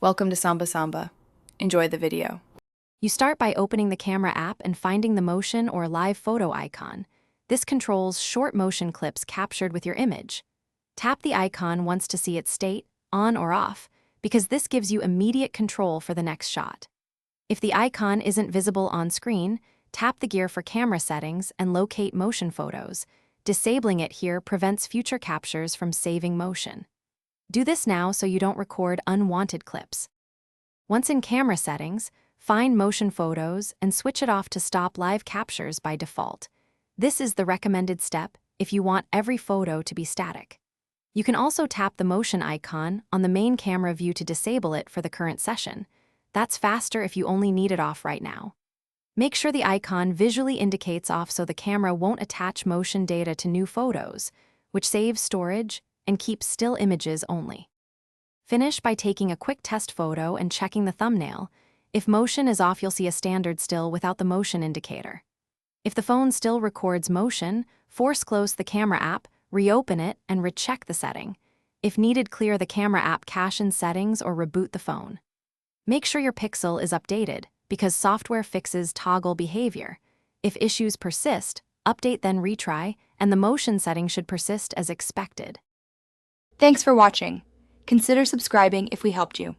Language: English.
Welcome to Samba Samba. Enjoy the video. You start by opening the camera app and finding the motion or live photo icon. This controls short motion clips captured with your image. Tap the icon once to see its state, on or off, because this gives you immediate control for the next shot. If the icon isn't visible on screen, tap the gear for camera settings and locate motion photos. Disabling it here prevents future captures from saving motion. Do this now so you don't record unwanted clips. Once in camera settings, find motion photos and switch it off to stop live captures by default. This is the recommended step if you want every photo to be static. You can also tap the motion icon on the main camera view to disable it for the current session. That's faster if you only need it off right now. Make sure the icon visually indicates off so the camera won't attach motion data to new photos, which saves storage and keeps still images only. Finish by taking a quick test photo and checking the thumbnail. If motion is off, you'll see a standard still without the motion indicator. If the phone still records motion, force close the camera app, reopen it, and recheck the setting. If needed, clear the camera app cache in settings or reboot the phone. Make sure your pixel is updated, because software fixes toggle behavior. If issues persist, update then retry, and the motion setting should persist as expected. Thanks for watching. Consider subscribing if we helped you.